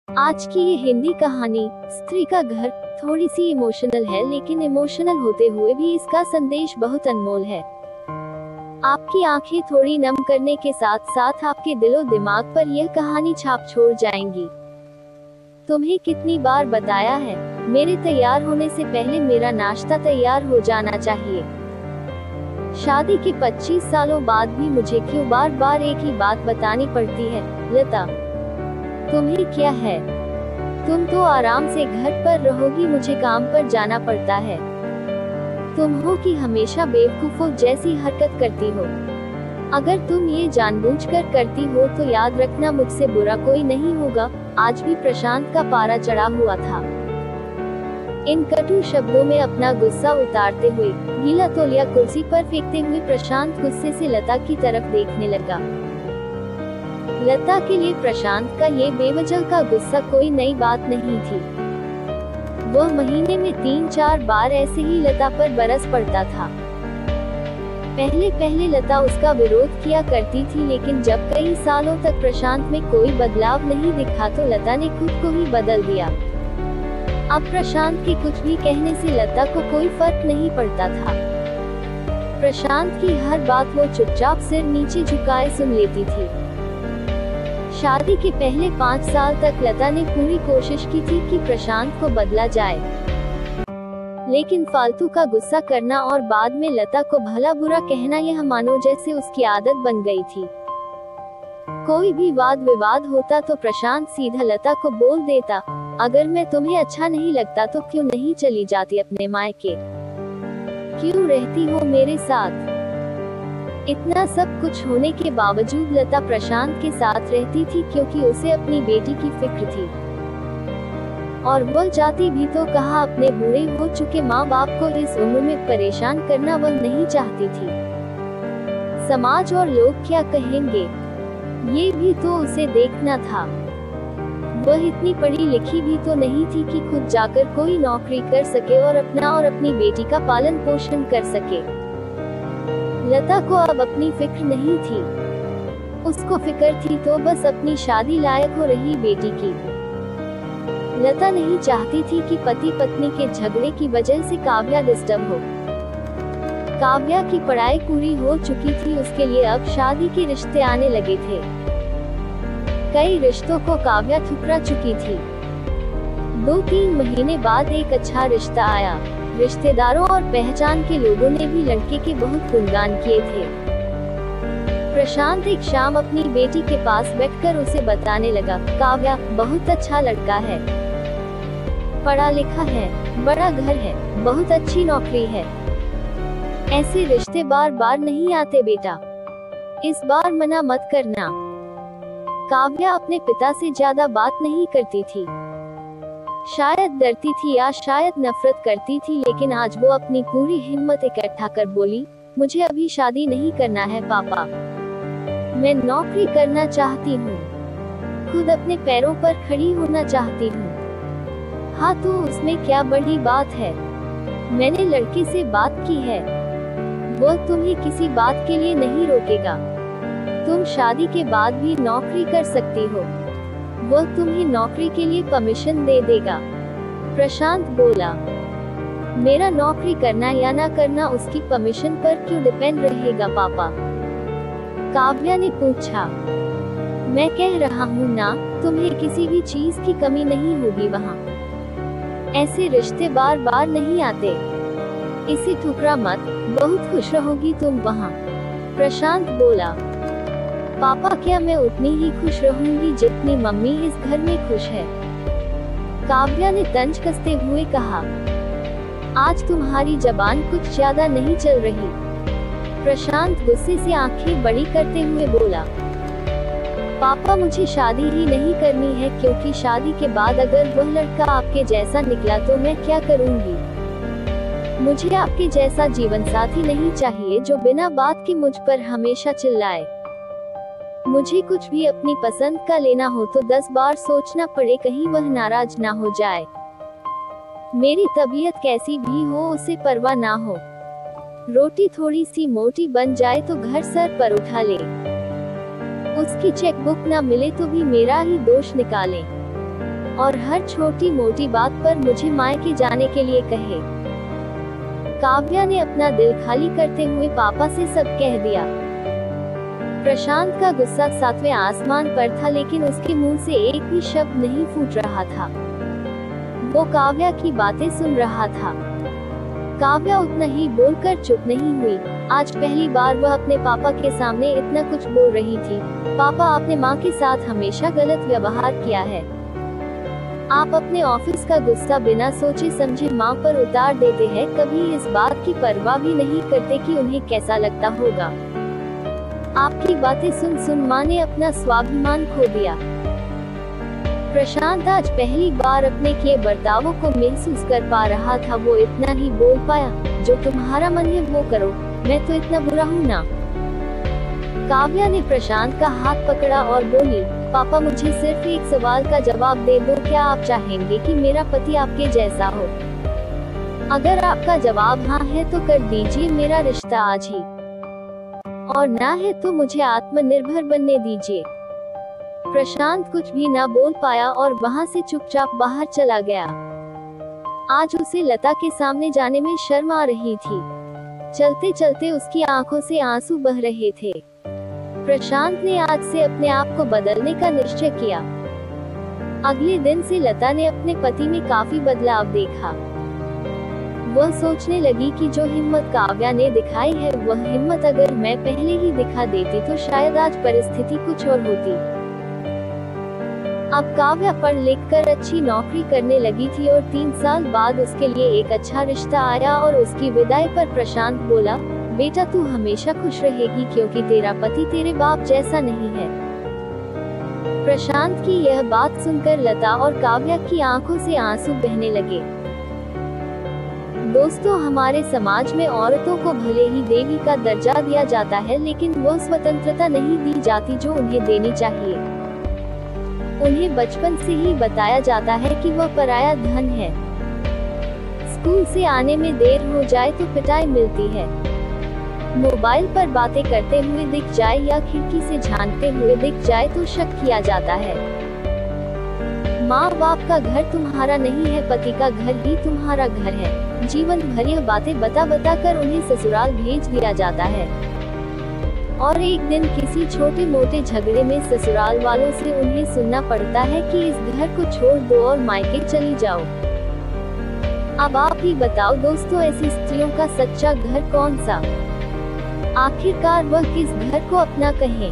आज की ये हिंदी कहानी स्त्री का घर थोड़ी सी इमोशनल है, लेकिन इमोशनल होते हुए भी इसका संदेश बहुत अनमोल है। आपकी आंखें थोड़ी नम करने के साथ साथ आपके दिलो दिमाग पर यह कहानी छाप छोड़ जाएंगी। तुम्हें कितनी बार बताया है, मेरे तैयार होने से पहले मेरा नाश्ता तैयार हो जाना चाहिए। शादी के 25 सालों बाद भी मुझे क्यों बार बार एक ही बात बतानी पड़ती है? लता, तुम्हें क्या है? तुम तो आराम से घर पर रहोगी, मुझे काम पर जाना पड़ता है। तुम हो कि हमेशा बेवकूफों जैसी हरकत करती हो। अगर तुम ये जानबूझकर करती हो तो याद रखना, मुझसे बुरा कोई नहीं होगा। आज भी प्रशांत का पारा चढ़ा हुआ था। इन कटु शब्दों में अपना गुस्सा उतारते हुए गीला तौलिया कुर्सी पर फेंकते हुए प्रशांत गुस्से से लता की तरफ देखने लगा। लता के लिए प्रशांत का ये बेवजह का गुस्सा कोई नई बात नहीं थी। वह महीने में 3-4 बार ऐसे ही लता पर बरस पड़ता था। पहले पहले लता उसका विरोध किया करती थी, लेकिन जब कई सालों तक प्रशांत में कोई बदलाव नहीं दिखा तो लता ने खुद को ही बदल दिया। अब प्रशांत के कुछ भी कहने से लता को कोई फर्क नहीं पड़ता था। प्रशांत की हर बात वो चुपचाप सिर नीचे झुकाए सुन लेती थी। शादी के पहले 5 साल तक लता ने पूरी कोशिश की थी कि प्रशांत को बदला जाए, लेकिन फालतू का गुस्सा करना और बाद में लता को भला बुरा कहना यह मानो जैसे उसकी आदत बन गई थी। कोई भी वाद विवाद होता तो प्रशांत सीधा लता को बोल देता, अगर मैं तुम्हें अच्छा नहीं लगता तो क्यों नहीं चली जाती अपने मायके? क्यों रहती हो मेरे साथ? इतना सब कुछ होने के बावजूद लता प्रशांत के साथ रहती थी, क्योंकि उसे अपनी बेटी की फिक्र थी। और वह चाहती भी तो कहा, अपने बूढ़े हो चुके माँ बाप को इस उम्र में परेशान करना वह नहीं चाहती थी। समाज और लोग क्या कहेंगे, ये भी तो उसे देखना था। वह इतनी पढ़ी लिखी भी तो नहीं थी कि खुद जाकर कोई नौकरी कर सके और अपना और अपनी बेटी का पालन पोषण कर सके। लता को अब अपनी फिक्र नहीं थी। उसको फिक्र थी तो बस अपनी शादी लायक हो रही बेटी की। लता नहीं चाहती थी कि पति पत्नी के झगड़े की वजह से काव्या डिस्टर्ब हो। काव्या की पढ़ाई पूरी हो चुकी थी, उसके लिए अब शादी के रिश्ते आने लगे थे। कई रिश्तों को काव्या ठुकरा चुकी थी। 2-3 महीने बाद एक अच्छा रिश्ता आया। रिश्तेदारों और पहचान के लोगों ने भी लड़के के बहुत गुणगान किए थे। प्रशांत एक शाम अपनी बेटी के पास बैठकर उसे बताने लगा, काव्या, बहुत अच्छा लड़का है, पढ़ा लिखा है, बड़ा घर है, बहुत अच्छी नौकरी है। ऐसे रिश्ते बार बार नहीं आते बेटा, इस बार मना मत करना। काव्या अपने पिता से ज्यादा बात नहीं करती थी। शायद डरती थी या शायद नफरत करती थी, लेकिन आज वो अपनी पूरी हिम्मत इकट्ठा कर बोली, मुझे अभी शादी नहीं करना है पापा, मैं नौकरी करना चाहती हूँ, खुद अपने पैरों पर खड़ी होना चाहती हूँ। हाँ तो उसमें क्या बड़ी बात है, मैंने लड़के से बात की है, वो तुम्हें किसी बात के लिए नहीं रोकेगा। तुम शादी के बाद भी नौकरी कर सकती हो, वो तुम्हें नौकरी के लिए परमिशन दे देगा। प्रशांत बोला, मेरा नौकरी करना या ना करना उसकी परमिशन पर क्यों डिपेंड रहेगा पापा? काव्या ने पूछा। मैं कह रहा हूँ ना, तुम्हें किसी भी चीज की कमी नहीं होगी वहाँ। ऐसे रिश्ते बार बार नहीं आते, इसे ठुकरा मत, बहुत खुश रहोगी तुम वहाँ। प्रशांत बोला, पापा क्या मैं उतनी ही खुश रहूंगी जितनी मम्मी इस घर में खुश है? काव्या ने तंज कसते हुए कहा, आज तुम्हारी जबान कुछ ज्यादा नहीं चल रही। प्रशांत गुस्से से आंखें बड़ी करते हुए बोला, पापा मुझे शादी ही नहीं करनी है, क्योंकि शादी के बाद अगर वह लड़का आपके जैसा निकला तो मैं क्या करूंगी? मुझे आपके जैसा जीवन साथी नहीं चाहिए जो बिना बात के मुझ पर हमेशा चिल्लाए। मुझे कुछ भी अपनी पसंद का लेना हो तो 10 बार सोचना पड़े, कहीं वह नाराज ना हो जाए। मेरी तबीयत कैसी भी हो उसे परवाह ना हो। रोटी थोड़ी सी मोटी बन जाए तो घर सर पर उठा ले। उसकी चेकबुक ना मिले तो भी मेरा ही दोष निकाले। और हर छोटी मोटी बात पर मुझे मायके जाने के लिए कहे। काव्या ने अपना दिल खाली करते हुए पापा से सब कह दिया। प्रशांत का गुस्सा 7वें आसमान पर था, लेकिन उसके मुंह से एक भी शब्द नहीं फूट रहा था। वो काव्या की बातें सुन रहा था। काव्या उतना ही बोलकर चुप नहीं हुई। आज पहली बार वह अपने पापा के सामने इतना कुछ बोल रही थी। पापा, आपने माँ के साथ हमेशा गलत व्यवहार किया है। आप अपने ऑफिस का गुस्सा बिना सोचे समझे माँ पर उतार देते हैं, कभी इस बात की परवाह भी नहीं करते कि उन्हें कैसा लगता होगा। आपकी बातें सुन सुन माँ ने अपना स्वाभिमान खो दिया। प्रशांत आज पहली बार अपने किए बर्तावों को महसूस कर पा रहा था। वो इतना ही बोल पाया, जो तुम्हारा मन है वो करो, मैं तो इतना बुरा हूँ ना। काव्या ने प्रशांत का हाथ पकड़ा और बोली, पापा, मुझे सिर्फ एक सवाल का जवाब दे दो, क्या आप चाहेंगे कि मेरा पति आपके जैसा हो? अगर आपका जवाब हाँ है तो कर दीजिए मेरा रिश्ता आज ही, और ना है तो मुझे आत्मनिर्भर बनने दीजिए। प्रशांत कुछ भी ना बोल पाया और वहाँ से चुपचाप बाहर चला गया। आज उसे लता के सामने जाने में शर्म आ रही थी। चलते चलते उसकी आंखों से आंसू बह रहे थे। प्रशांत ने आज से अपने आप को बदलने का निश्चय किया। अगले दिन से लता ने अपने पति में काफी बदलाव देखा। वह सोचने लगी कि जो हिम्मत काव्या ने दिखाई है, वह हिम्मत अगर मैं पहले ही दिखा देती तो शायद आज परिस्थिति कुछ और होती। अब काव्या पढ़ लिख कर अच्छी नौकरी करने लगी थी और 3 साल बाद उसके लिए एक अच्छा रिश्ता आया और उसकी विदाई पर प्रशांत बोला, बेटा तू हमेशा खुश रहेगी क्योंकि तेरा पति तेरे बाप जैसा नहीं है। प्रशांत की यह बात सुनकर लता और काव्या की आंखों से आंसू बहने लगे। दोस्तों, हमारे समाज में औरतों को भले ही देवी का दर्जा दिया जाता है, लेकिन वो स्वतंत्रता नहीं दी जाती जो उन्हें देनी चाहिए। उन्हें बचपन से ही बताया जाता है कि वह पराया धन है। स्कूल से आने में देर हो जाए तो पिटाई मिलती है। मोबाइल पर बातें करते हुए दिख जाए या खिड़की से झांकते हुए दिख जाए तो शक किया जाता है। माँ बाप का घर तुम्हारा नहीं है, पति का घर ही तुम्हारा घर है। जीवन भर यह बातें बता बता कर उन्हें ससुराल भेज दिया जाता है और एक दिन किसी छोटे मोटे झगड़े में ससुराल वालों से उन्हें सुनना पड़ता है कि इस घर को छोड़ दो और मायके चली जाओ। अब आप ही बताओ दोस्तों, ऐसी स्त्रियों का सच्चा घर कौन सा? आखिरकार वह किस घर को अपना कहें?